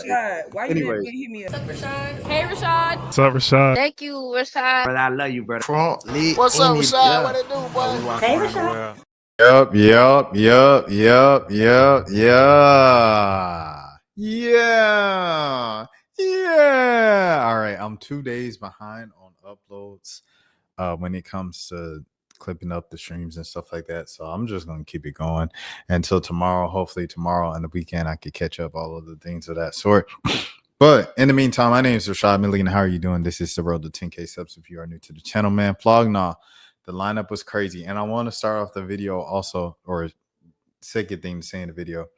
Rashad, why you didn't Anyways, hit me up? What's up, Rashad? Hey, Rashad. What's up, Rashad? Thank you, Rashad. brother, I love you, brother. Front lit. What's up, Rashad? Yeah. What it do, boy? Hey, Rashad. Yup. Yeah. All right. I'm 2 days behind on uploads when it comes to clipping up the streams and stuff like that. So I'm just gonna keep it going until tomorrow. Hopefully tomorrow and the weekend I could catch up all of the things of that sort. But in the meantime, my name is Rashad Milligan. How are you doing? This is the road to 10K subs. If you are new to the channel, man, Flog, Gnaw. The lineup was crazy. And I want to start off the video also, or second thing to say in the video.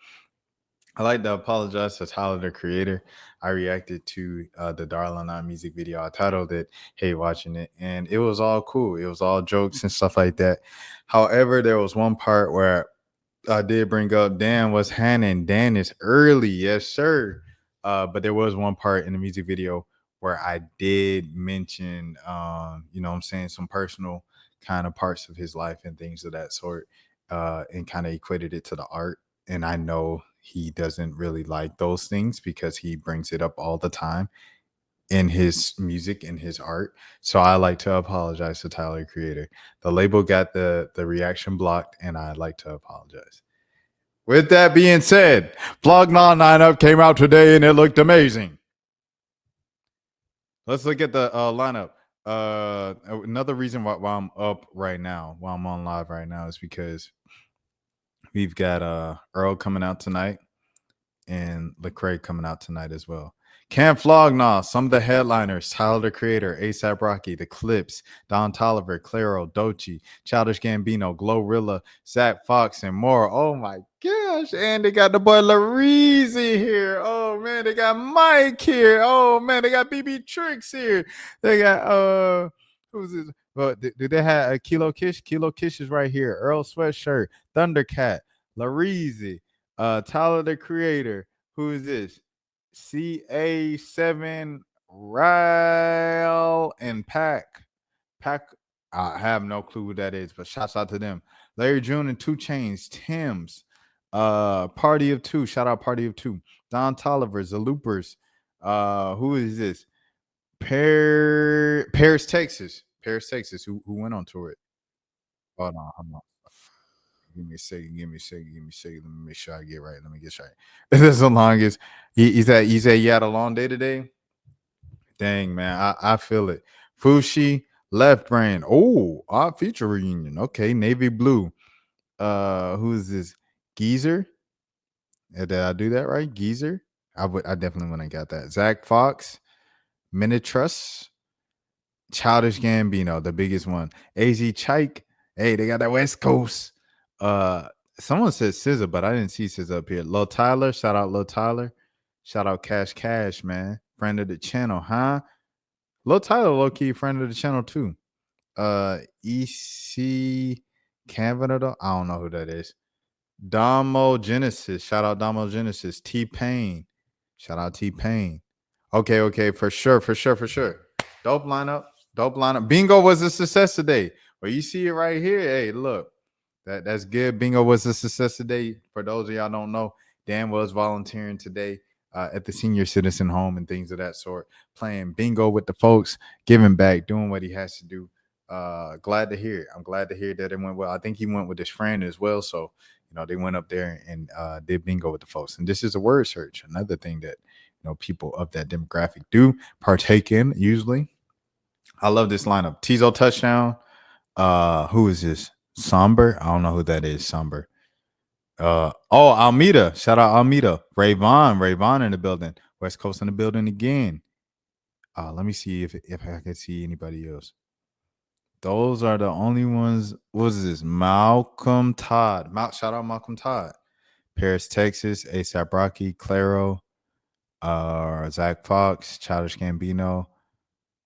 I like to apologize to Tyler, the creator. I reacted to the Darling On music video. I titled it, Hey, Watching It. And it was all cool. It was all jokes and stuff like that. However, there was one part where I did bring up, Dan, what's happening? Dan is early. Yes, sir. But there was one part in the music video where I did mention, you know what I'm saying, some personal kind of parts of his life and things of that sort, and kind of equated it to the art. And I know he doesn't really like those things because he brings it up all the time in his music and his art. So I like to apologize to Tyler, creator. The label got the reaction blocked, and I'd like to apologize. With that being said, Flog, Gnaw lineup came out today and it looked amazing. Let's look at the lineup. Another reason why I'm up right now, why I'm on live right now, is because we've got Earl coming out tonight and Lecrae coming out tonight as well. Camp Flog, Gnaw, some of the headliners: Tyler, the Creator, A$AP Rocky, The Clips, Don Toliver, Claro, Doechii, Childish Gambino, Glorilla, Zach Fox, and more. Oh my gosh. And they got the boy Lareezy here. Oh man, they got Mike here. Oh man, they got BB Tricks here. They got who's this? Well, do they have a Kilo Kish? Kilo Kish is right here. Earl Sweatshirt, Thundercat, Lareezy, Tyler, the Creator. Who is this? CA7, Ryle, and Pack. I have no clue who that is, but shouts out to them. Larry June and 2 Chainz, Tim's, Party of Two. Shout out Party of Two. Don Toliver, The Loopers. Who is this? Paris, Texas. Who went on tour it? Hold on. Give me a second. Let me make sure I get right. Let me get right. This is the longest. He said you had a long day today. Dang, man. I feel it. Fushi, Left Brain. Oh, Odd Feature reunion. Okay, Navy Blue. Who is this? Geezer. Did I do that right? Geezer. I definitely wouldn't got that. Zach Fox, Minitrust, Childish Gambino, the biggest one. AZ Chike. Hey, they got that West Coast. Someone said SZA, but I didn't see SZA up here. Lil Tyler, shout out Lil Tyler. Shout out Cash, man. Friend of the channel, huh? Lil Tyler, low-key friend of the channel too. EC Canada, I don't know who that is. Domo Genesis, shout out Domo Genesis. T-Pain, shout out T-Pain. Okay, for sure. Dope lineup. Bingo was a success today. Well, you see it right here. Hey, look. That's good. Bingo was a success today. For those of y'all don't know, Dan was volunteering today at the senior citizen home and things of that sort, playing bingo with the folks, giving back, doing what he has to do. Glad to hear it. I'm glad to hear that it went well. I think he went with his friend as well. So, they went up there and did bingo with the folks. And this is a word search, another thing that, people of that demographic do partake in usually. I love this lineup. Tizo touchdown. Who is this? Somber. I don't know who that is. Somber. Almeida. Shout out Almeida. Rayvon in the building. West Coast in the building again. Let me see if I can see anybody else. Those are the only ones. What is this? Malcolm Todd. Shout out Malcolm Todd. Paris, Texas. A$AP Rocky. Claro. Zach Fox. Childish Gambino.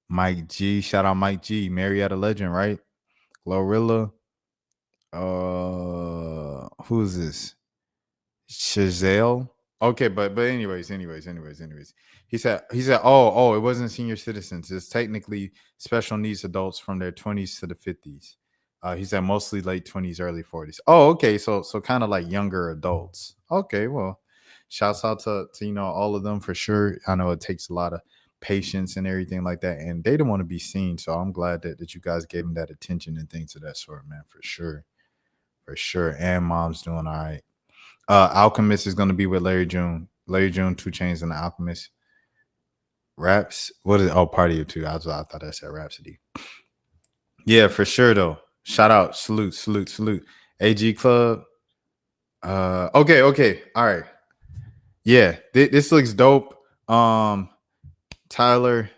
Mike G. Shout out Mike G. Marietta Legend, right? Glorilla. Who's this? Chazelle. Okay, but anyways. He said, oh, it wasn't senior citizens. It's technically special needs adults from their 20s to the 50s. He said mostly late 20s, early 40s. Oh, okay. So kind of like younger adults. Okay, well, shouts out to all of them for sure. I know it takes a lot of patience and everything like that, and they don't want to be seen. So I'm glad that you guys gave them that attention and things of that sort, man, for sure. For sure. And mom's doing all right. Alchemist is gonna be with Larry June. Larry June, 2 Chainz, and the Alchemist. Raps. What is Party of Two? I thought I said Rhapsody. Yeah, for sure though. Shout out. Salute. AG Club. Okay. All right. Yeah, this looks dope. Tyler,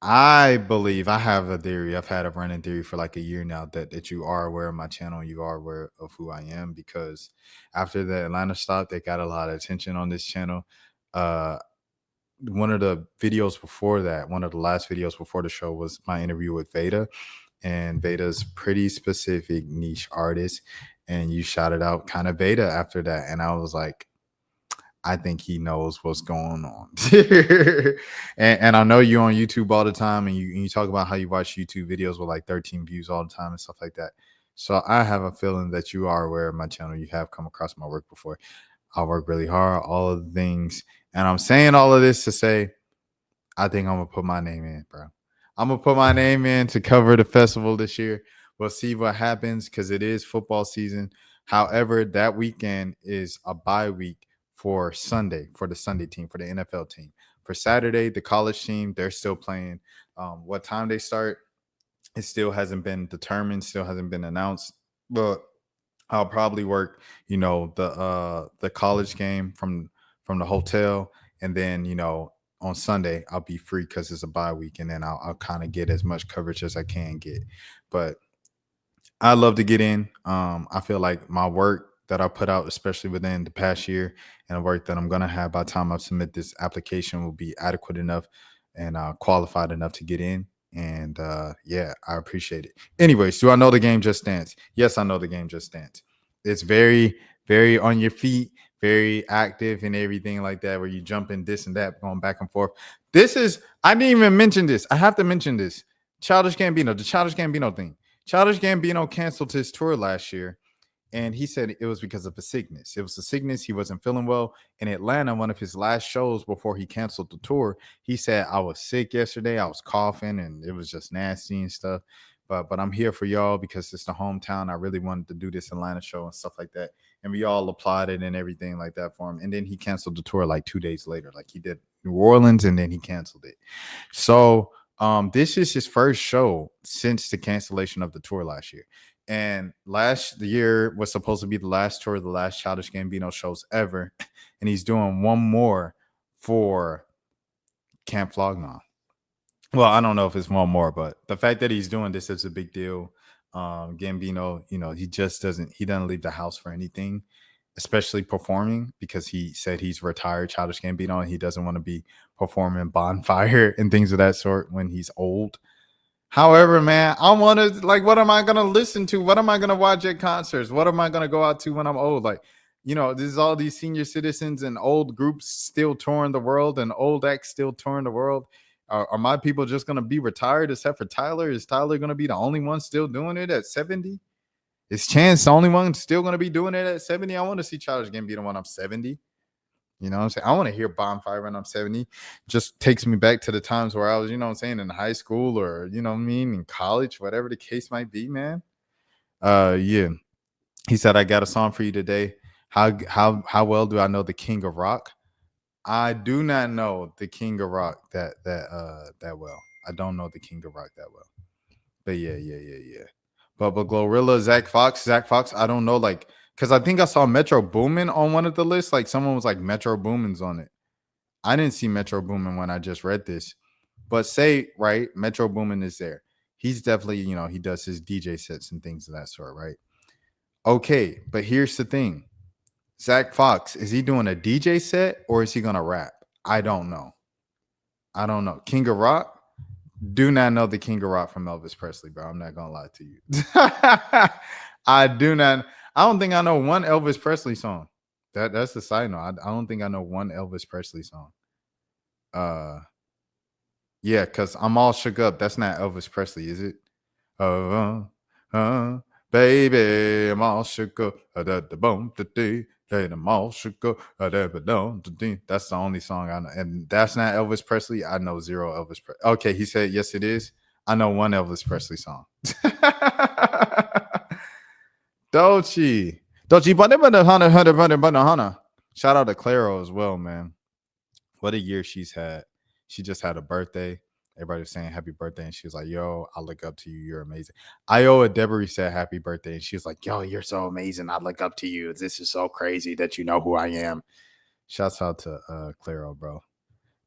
I believe I have a theory. I've had a running theory for like a year now that you are aware of my channel. You are aware of who I am because after the Atlanta stop, they got a lot of attention on this channel. One of the videos before that, one of the last videos before the show was my interview with Veda, and Veda's pretty specific niche artist. And you shouted out kind of Veda after that. And I was like, I think he knows what's going on. and I know you're on YouTube all the time and you talk about how you watch YouTube videos with like 13 views all the time and stuff like that. So I have a feeling that you are aware of my channel. You have come across my work before. I work really hard, all of the things. And I'm saying all of this to say, I think I'm going to put my name in, bro. I'm going to put my name in to cover the festival this year. We'll see what happens because it is football season. However, that weekend is a bye week for Sunday, for the Sunday team, for the NFL team. For Saturday, the college team, they're still playing. What time they start, it still hasn't been determined, still hasn't been announced. But I'll probably work, the college game from the hotel, and then on Sunday I'll be free because it's a bye week, and then I'll kind of get as much coverage as I can get. But I love to get in. I feel like my work that I put out, especially within the past year, and the work that I'm gonna have by the time I submit this application will be adequate enough and qualified enough to get in. And yeah, I appreciate it. Anyways, do I know the game Just Dance? Yes, I know the game Just Dance. It's very, very on your feet, very active and everything like that, where you jump in this and that, going back and forth. I didn't even mention this. I have to mention this. Childish Gambino, the Childish Gambino thing. Childish Gambino canceled his tour last year, and he said it was because of a sickness. It was a sickness. He wasn't feeling well. In Atlanta, one of his last shows before he canceled the tour, he said, I was sick yesterday. I was coughing, and it was just nasty and stuff. But I'm here for y'all because it's the hometown. I really wanted to do this Atlanta show and stuff like that. And we all applauded and everything like that for him. And then he canceled the tour like 2 days later. Like he did New Orleans, and then he canceled it. So this is his first show since the cancellation of the tour last year. And last year was supposed to be the last tour, the last Childish Gambino shows ever. And he's doing one more for Camp Flog Gnaw. Well, I don't know if it's one more, but the fact that he's doing this is a big deal. Gambino, he doesn't leave the house for anything, especially performing, because he said he's retired, Childish Gambino, and he doesn't want to be performing Bonfire and things of that sort when he's old. However, man, I want to, like, what am I going to listen to? What am I going to watch at concerts? What am I going to go out to when I'm old? Like, this is all these senior citizens and old groups still touring the world and old acts still touring the world. Are my people just going to be retired except for Tyler? Is Tyler going to be the only one still doing it at 70? Is Chance the only one still going to be doing it at 70? I want to see Childish Gambino when I'm 70. You know what I'm saying? I want to hear Bonfire when I'm 70. Just takes me back to the times where I was, in high school or, in college, whatever the case might be, man. Yeah. He said, I got a song for you today. How well do I know the King of Rock? I do not know the King of Rock that well. I don't know the King of Rock that well. But yeah. But Glorilla, Zach Fox, I don't know, like, because I think I saw Metro Boomin on one of the lists. Like someone was like Metro Boomin's on it. I didn't see Metro Boomin when I just read this. But say, right, Metro Boomin is there. He's definitely, he does his DJ sets and things of that sort, right? Okay, but here's the thing. Zach Fox, is he doing a DJ set or is he going to rap? I don't know. King of Rock? Do not know the King of Rock from Elvis Presley, bro. I'm not going to lie to you. I do not. I don't think I know one Elvis Presley song. That's the side note. I don't think I know one Elvis Presley song. Yeah, because I'm All Shook Up. That's not Elvis Presley, is it? Baby, I'm all shook up. Hey, the mall should go. But no, that's the only song I know, and that's not Elvis Presley. I know zero Elvis Presley. Okay, he said yes, it is. I know one Elvis Presley song. Dolce, Dolce, shout out to Claro as well, man. What a year she's had. She just had a birthday. Everybody was saying happy birthday, and she was like, "Yo, I look up to you. You're amazing." Iowa Deborah said happy birthday, and she was like, "Yo, you're so amazing. I look up to you. This is so crazy that you know who I am." Shouts out to Claro, bro.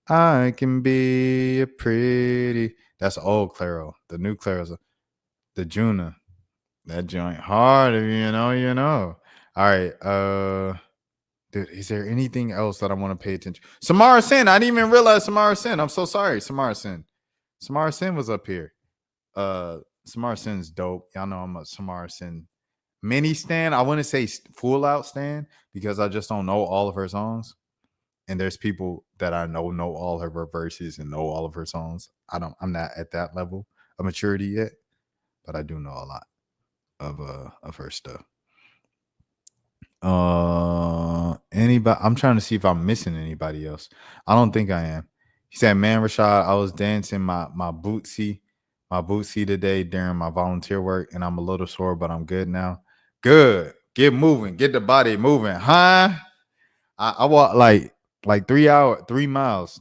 I can be a pretty. That's old Claro. The new Claro's the Juna. That joint hard. If you know, you know. All right. Dude, is there anything else that I want to pay attention? Samara Sin. I didn't even realize Samara Sin. I'm so sorry, Samara Sin. Samara Sin was up here. Samara Sin's dope. Y'all know I'm a Samara Sin mini stan. I wouldn't say full out stan because I just don't know all of her songs. And there's people that I know all of her verses and know all of her songs. I'm not at that level of maturity yet, but I do know a lot of her stuff. Anybody? I'm trying to see if I'm missing anybody else. I don't think I am. He said, "Man, Rashad, I was dancing my bootsy today during my volunteer work, and I'm a little sore, but I'm good now. Good. Get moving. Get the body moving, huh? I walked like 3 miles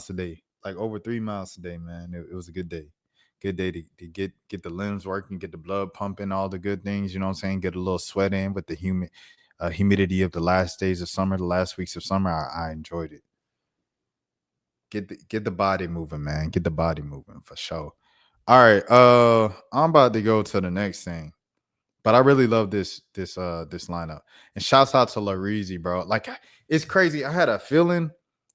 today, like over 3 miles today, man. It was a good day. Good day to get the limbs working, get the blood pumping, all the good things. You know what I'm saying? Get a little sweat in with the humidity of the last days of summer, the last weeks of summer. I enjoyed it. Get the body moving, man. Get the body moving for sure. All right. I'm about to go to the next thing. But I really love this lineup. And shouts out to Lareezy, bro. Like, it's crazy. I had a feeling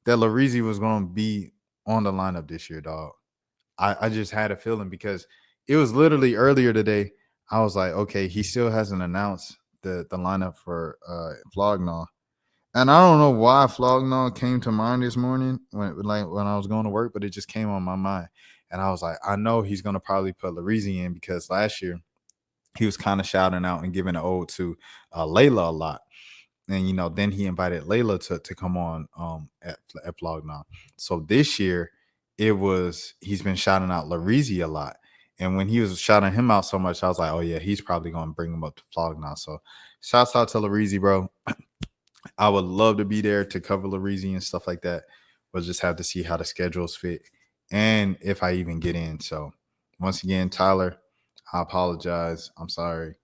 that Lareezy was gonna be on the lineup this year, dog. I just had a feeling because it was literally earlier today. I was like, okay, he still hasn't announced the lineup for Flog Gnaw. And I don't know why Flog Gnaw came to mind this morning when I was going to work, but it just came on my mind. And I was like, I know he's gonna probably put Lareezy in because last year he was kind of shouting out and giving an ode to Layla a lot. And, you know, then he invited Layla to come on at Flog Gnaw. So this year, he's been shouting out Lareezy a lot. And when he was shouting him out so much, I was like, oh, yeah, he's probably going to bring him up to Flog Gnaw. So shouts out to Lareezy, bro. I would love to be there to cover Lareezy and stuff like that. We'll just have to see how the schedules fit and if I even get in. So once again, Tyler, I apologize. I'm sorry.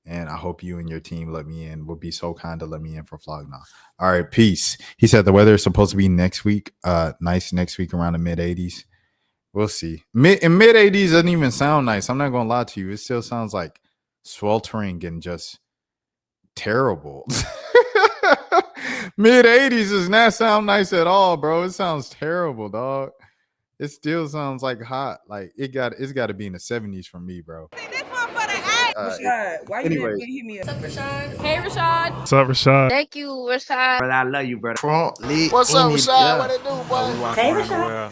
And I hope you and your team let me in. Would be so kind to let me in for Flog Gnaw. All right, peace. He said the weather is supposed to be next week. Nice next week around the mid 80s. We'll see. Mid 80s doesn't even sound nice. I'm not gonna lie to you. It still sounds like sweltering and just terrible. Mid 80s does not sound nice at all, bro. It sounds terrible, dog. It still sounds like hot. Like it's got to be in the 70s for me, bro. Rashad, why you didn't hit me up? What's up, Rashad? Hey, Rashad. What's up, Rashad? Thank you, Rashad. Brother, I love you, brother. What's up, Rashad? What it do, boy? Hey, Rashad.